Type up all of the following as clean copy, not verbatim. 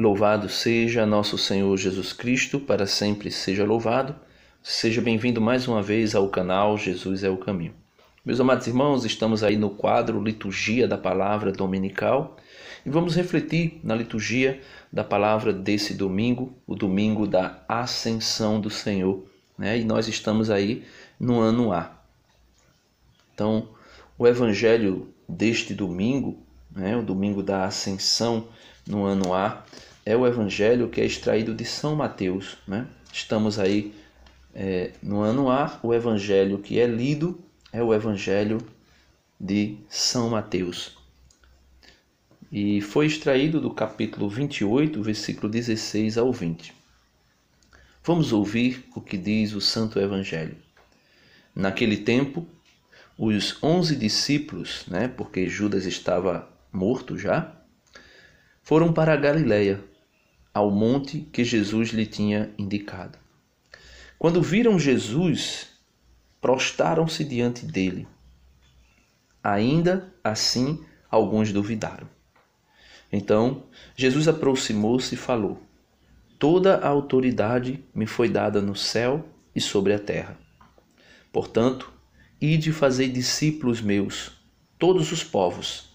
Louvado seja nosso Senhor Jesus Cristo, para sempre seja louvado. Seja bem-vindo mais uma vez ao canal Jesus é o Caminho. Meus amados irmãos, estamos aí no quadro Liturgia da Palavra Dominical e vamos refletir na liturgia da palavra desse domingo, o domingo da Ascensão do Senhor, né? E nós estamos aí no ano A. Então, o evangelho deste domingo, né, o domingo da Ascensão no ano A, é o evangelho que é extraído de São Mateus, né? Estamos aí no ano A, o evangelho que é lido é o evangelho de São Mateus. E foi extraído do capítulo 28, versículo 16 ao 20. Vamos ouvir o que diz o Santo Evangelho. Naquele tempo, os 11 discípulos, né, porque Judas estava morto já, foram para a Galileia, ao monte que Jesus lhe tinha indicado. Quando viram Jesus, prostraram-se diante dele. Ainda assim, alguns duvidaram. Então, Jesus aproximou-se e falou: Toda a autoridade me foi dada no céu e sobre a terra. Portanto, ide fazei discípulos meus, todos os povos,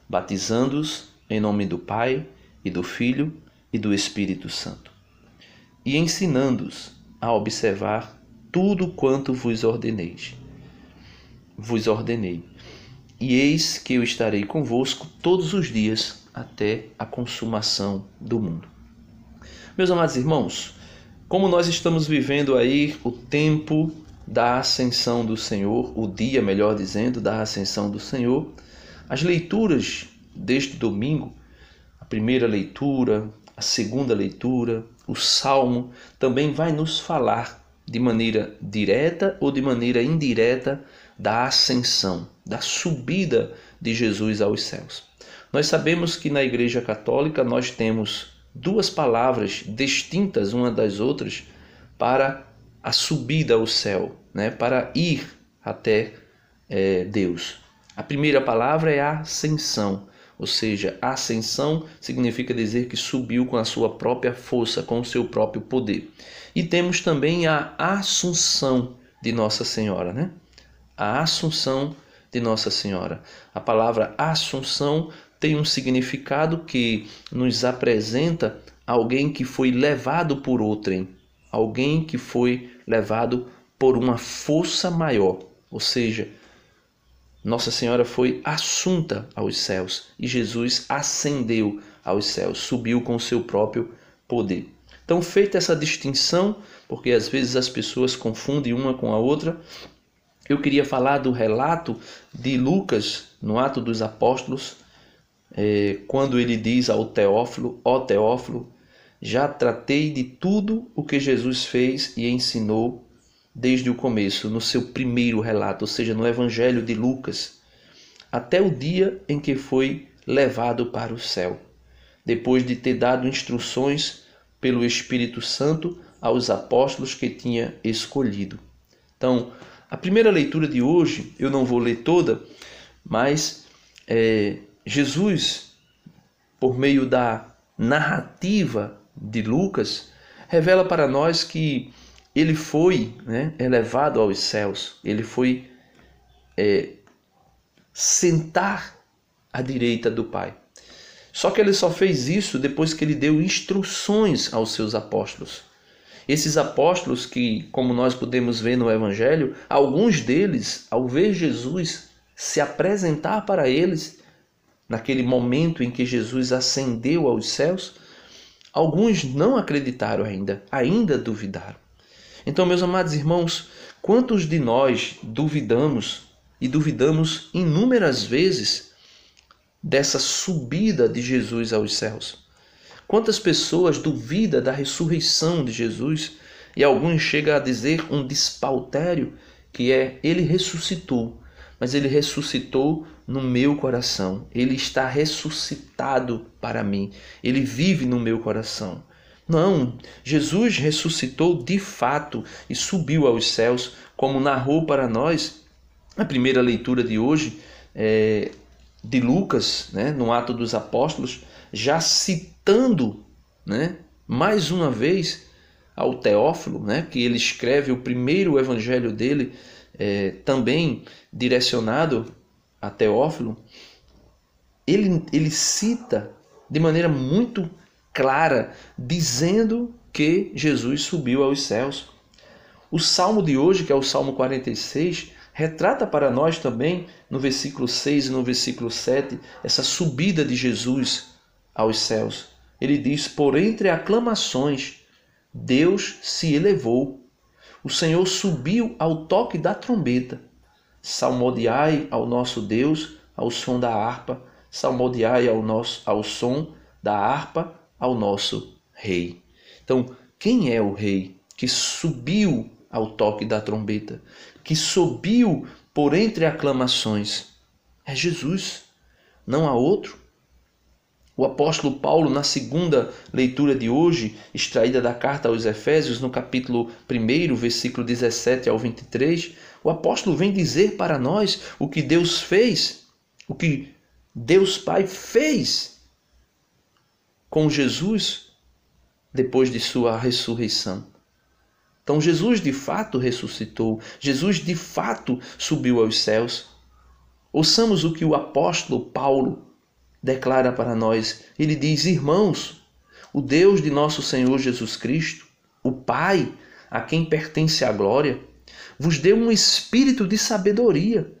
batizando-os em nome do Pai e do Filho e do Espírito Santo, e ensinando-os a observar tudo quanto vos ordenei. E eis que eu estarei convosco todos os dias até a consumação do mundo. Meus amados irmãos, como nós estamos vivendo aí o tempo da Ascensão do Senhor, o dia, melhor dizendo, da Ascensão do Senhor, as leituras deste domingo, a primeira leitura, a segunda leitura, o Salmo, também vai nos falar de maneira direta ou de maneira indireta da ascensão, da subida de Jesus aos céus. Nós sabemos que na Igreja Católica nós temos duas palavras distintas uma das outras para a subida ao céu, né? Para ir até Deus. A primeira palavra é ascensão. Ou seja, ascensão significa dizer que subiu com a sua própria força, com o seu próprio poder. E temos também a Assunção de Nossa Senhora, né? A Assunção de Nossa Senhora. A palavra Assunção tem um significado que nos apresenta alguém que foi levado por outrem, alguém que foi levado por uma força maior, ou seja, Nossa Senhora foi assunta aos céus e Jesus ascendeu aos céus, subiu com o seu próprio poder. Então, feita essa distinção, porque às vezes as pessoas confundem uma com a outra, eu queria falar do relato de Lucas, no Atos dos Apóstolos, quando ele diz ao Teófilo: ó Teófilo, já tratei de tudo o que Jesus fez e ensinou desde o começo, no seu primeiro relato, ou seja, no Evangelho de Lucas, até o dia em que foi levado para o céu, depois de ter dado instruções pelo Espírito Santo aos apóstolos que tinha escolhido. Então, a primeira leitura de hoje, eu não vou ler toda, mas Jesus, por meio da narrativa de Lucas, revela para nós que ele foi elevado aos céus, ele foi sentar à direita do Pai. Só que ele só fez isso depois que ele deu instruções aos seus apóstolos. Esses apóstolos que, como nós podemos ver no Evangelho, alguns deles, ao ver Jesus se apresentar para eles, naquele momento em que Jesus ascendeu aos céus, alguns não acreditaram ainda duvidaram. Então, meus amados irmãos, quantos de nós duvidamos, e duvidamos inúmeras vezes, dessa subida de Jesus aos céus? Quantas pessoas duvidam da ressurreição de Jesus e alguns chegam a dizer um despautério que ele ressuscitou, mas ele ressuscitou no meu coração, ele está ressuscitado para mim, ele vive no meu coração. Não, Jesus ressuscitou de fato e subiu aos céus, como narrou para nós a primeira leitura de hoje de Lucas, no Atos dos Apóstolos, já citando né, mais uma vez ao Teófilo, né, que ele escreve o primeiro evangelho dele, também direcionado a Teófilo, ele cita de maneira muito clara, dizendo que Jesus subiu aos céus. O salmo de hoje, que é o Salmo 46, retrata para nós também, no versículo 6 e no versículo 7, essa subida de Jesus aos céus. Ele diz: por entre aclamações, Deus se elevou. O Senhor subiu ao toque da trombeta. Salmodiai ao nosso Deus ao som da harpa. Salmodiai ao som da harpa ao nosso Rei. Então, quem é o Rei que subiu ao toque da trombeta, que subiu por entre aclamações? É Jesus, não há outro. O apóstolo Paulo, na segunda leitura de hoje, extraída da carta aos Efésios, no capítulo 1, versículo 17 ao 23, o apóstolo vem dizer para nós o que Deus fez, o que Deus Pai fez com Jesus depois de sua ressurreição. Então Jesus de fato ressuscitou, Jesus de fato subiu aos céus. Ouçamos o que o apóstolo Paulo declara para nós. Ele diz: irmãos, o Deus de nosso Senhor Jesus Cristo, o Pai, a quem pertence a glória, vos deu um espírito de sabedoria,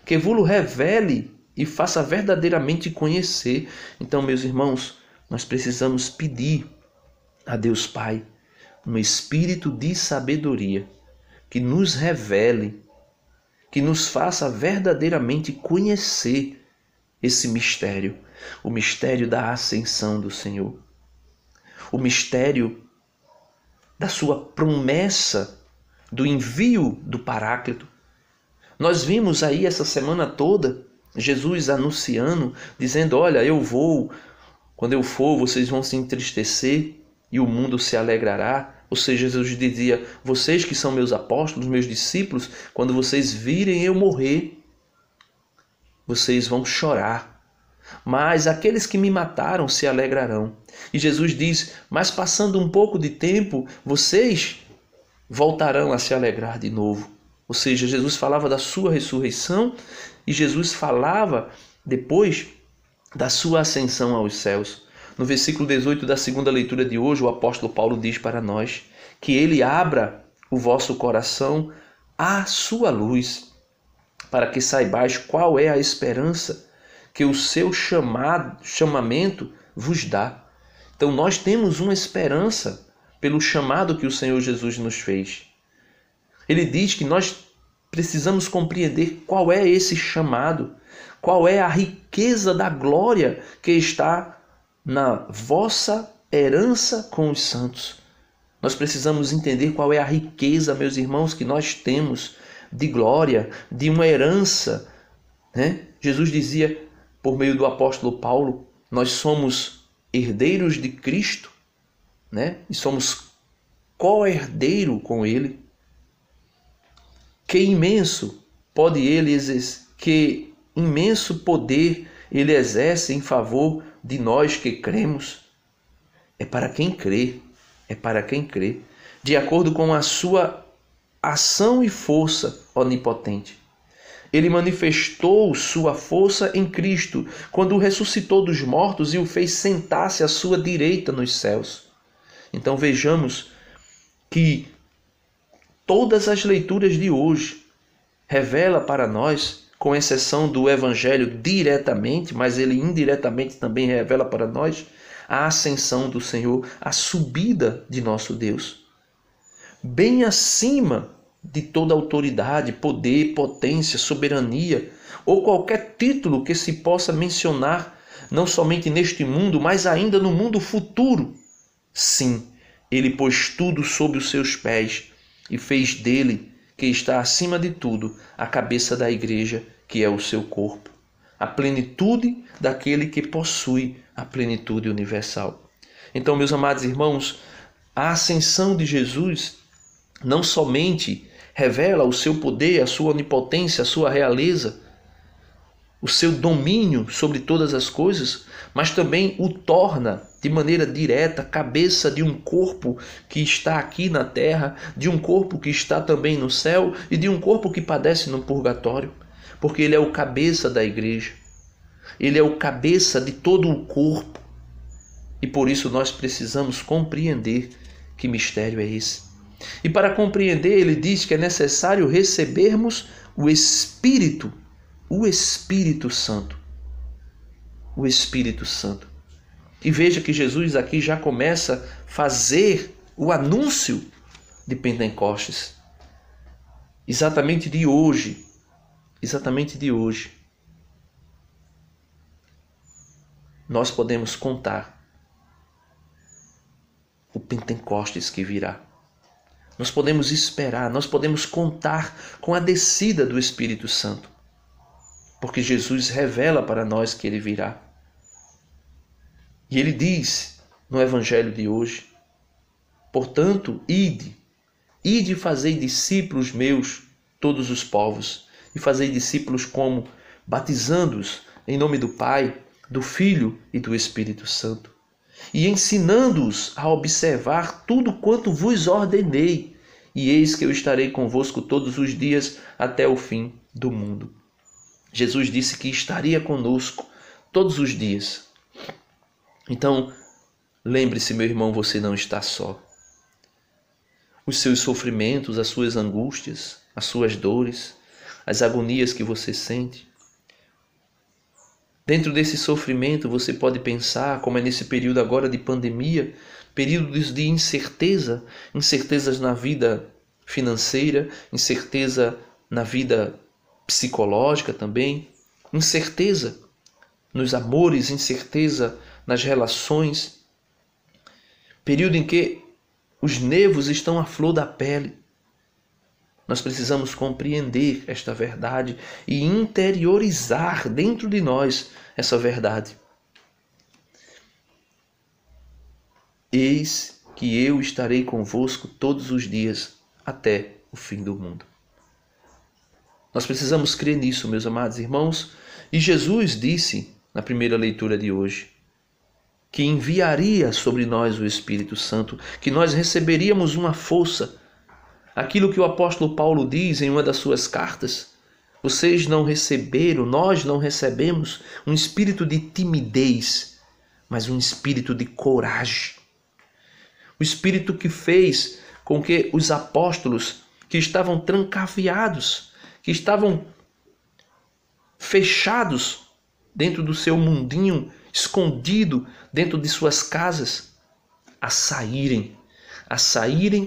que vos revele e faça verdadeiramente conhecer. Então, meus irmãos, nós precisamos pedir a Deus Pai um espírito de sabedoria, que nos revele, que nos faça verdadeiramente conhecer esse mistério, o mistério da ascensão do Senhor, o mistério da sua promessa do envio do Paráclito. Nós vimos aí essa semana toda Jesus anunciando, dizendo: olha, eu vou, quando eu for vocês vão se entristecer e o mundo se alegrará. Ou seja, Jesus dizia: vocês que são meus apóstolos, meus discípulos, quando vocês virem eu morrer, vocês vão chorar. Mas aqueles que me mataram se alegrarão. E Jesus diz: mas passando um pouco de tempo, vocês voltarão a se alegrar de novo. Ou seja, Jesus falava da sua ressurreição e Jesus falava depois da sua ascensão aos céus. No versículo 18 da segunda leitura de hoje, o apóstolo Paulo diz para nós que ele abra o vosso coração à sua luz, para que saibais qual é a esperança que o seu chamamento vos dá. Então nós temos uma esperança pelo chamado que o Senhor Jesus nos fez. Ele diz que nós precisamos compreender qual é esse chamado, qual é a riqueza da glória que está na vossa herança com os santos. Nós precisamos entender qual é a riqueza, meus irmãos, que nós temos de glória, de uma herança, né? Jesus dizia, por meio do apóstolo Paulo, nós somos herdeiros de Cristo, né? E somos co-herdeiro com Ele. Que imenso pode Ele exercer, que imenso poder Ele exerce em favor de nós que cremos. É para quem crê, é para quem crê, de acordo com a sua ação e força onipotente. Ele manifestou sua força em Cristo, quando o ressuscitou dos mortos e o fez sentar-se à sua direita nos céus. Então vejamos que todas as leituras de hoje revela para nós, com exceção do Evangelho diretamente, mas ele indiretamente também revela para nós a ascensão do Senhor, a subida de nosso Deus, bem acima de toda autoridade, poder, potência, soberania ou qualquer título que se possa mencionar, não somente neste mundo, mas ainda no mundo futuro. Sim, ele pôs tudo sob os seus pés e fez dele, que está acima de tudo, a cabeça da igreja, que é o seu corpo, a plenitude daquele que possui a plenitude universal. Então, meus amados irmãos, a ascensão de Jesus não somente revela o seu poder, a sua onipotência, a sua realeza, o seu domínio sobre todas as coisas, mas também o torna de maneira direta, cabeça de um corpo que está aqui na terra, de um corpo que está também no céu e de um corpo que padece no purgatório, porque ele é o cabeça da igreja, ele é o cabeça de todo o corpo, e por isso nós precisamos compreender que mistério é esse. E para compreender, ele diz que é necessário recebermos o Espírito Santo. O Espírito Santo. E veja que Jesus aqui já começa a fazer o anúncio de Pentecostes. Exatamente de hoje. Nós podemos contar o Pentecostes que virá. Nós podemos esperar, nós podemos contar com a descida do Espírito Santo, porque Jesus revela para nós que ele virá. E ele diz no Evangelho de hoje: portanto, ide e fazei discípulos meus todos os povos, e fazei discípulos como? Batizando-os em nome do Pai, do Filho e do Espírito Santo, e ensinando-os a observar tudo quanto vos ordenei, e eis que eu estarei convosco todos os dias até o fim do mundo. Jesus disse que estaria conosco todos os dias. Então, lembre-se, meu irmão, você não está só. Os seus sofrimentos, as suas angústias, as suas dores, as agonias que você sente, dentro desse sofrimento você pode pensar, como é nesse período agora de pandemia, períodos de incertezas na vida financeira, incerteza na vida psicológica também, incerteza nos amores, incerteza nas relações, período em que os nervos estão à flor da pele. Nós precisamos compreender esta verdade e interiorizar dentro de nós essa verdade. Eis que eu estarei convosco todos os dias até o fim do mundo. Nós precisamos crer nisso, meus amados irmãos. E Jesus disse na primeira leitura de hoje que enviaria sobre nós o Espírito Santo, que nós receberíamos uma força. Aquilo que o apóstolo Paulo diz em uma das suas cartas: vocês não receberam, nós não recebemos um espírito de timidez, mas um espírito de coragem. O espírito que fez com que os apóstolos, que estavam trancafiados, que estavam fechados dentro do seu mundinho, escondido dentro de suas casas, a saírem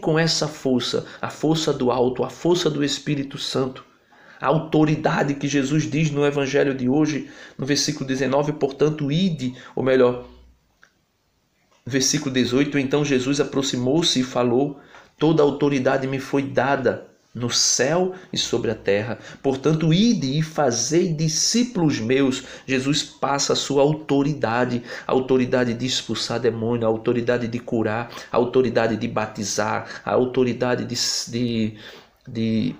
com essa força, a força do alto, a força do Espírito Santo, a autoridade que Jesus diz no Evangelho de hoje, no versículo 19, portanto, ide, ou melhor, versículo 18, então Jesus aproximou-se e falou: toda a autoridade me foi dada no céu e sobre a terra. Portanto, ide e fazei discípulos meus. Jesus passa a sua autoridade, a autoridade de expulsar demônio, a autoridade de curar, a autoridade de batizar, a autoridade de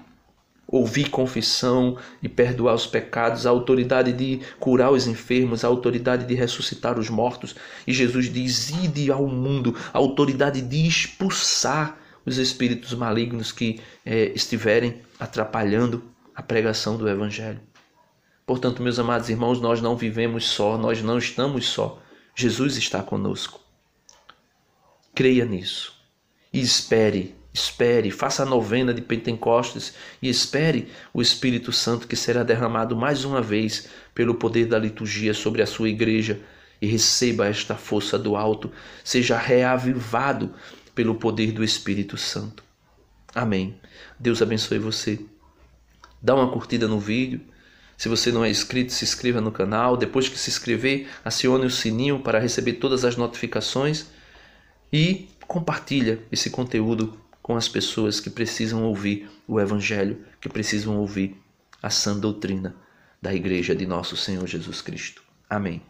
ouvir confissão e perdoar os pecados, a autoridade de curar os enfermos, a autoridade de ressuscitar os mortos. E Jesus diz: ide ao mundo, a autoridade de expulsar os espíritos malignos que estiverem atrapalhando a pregação do Evangelho. Portanto, meus amados irmãos, nós não vivemos só, nós não estamos só. Jesus está conosco. Creia nisso e espere, faça a novena de Pentecostes e espere o Espírito Santo que será derramado mais uma vez pelo poder da liturgia sobre a sua igreja, e receba esta força do alto, seja reavivado pelo poder do Espírito Santo. Amém. Deus abençoe você. Dá uma curtida no vídeo. Se você não é inscrito, se inscreva no canal. Depois que se inscrever, acione o sininho para receber todas as notificações. E compartilha esse conteúdo com as pessoas que precisam ouvir o Evangelho, que precisam ouvir a sã doutrina da Igreja de nosso Senhor Jesus Cristo. Amém.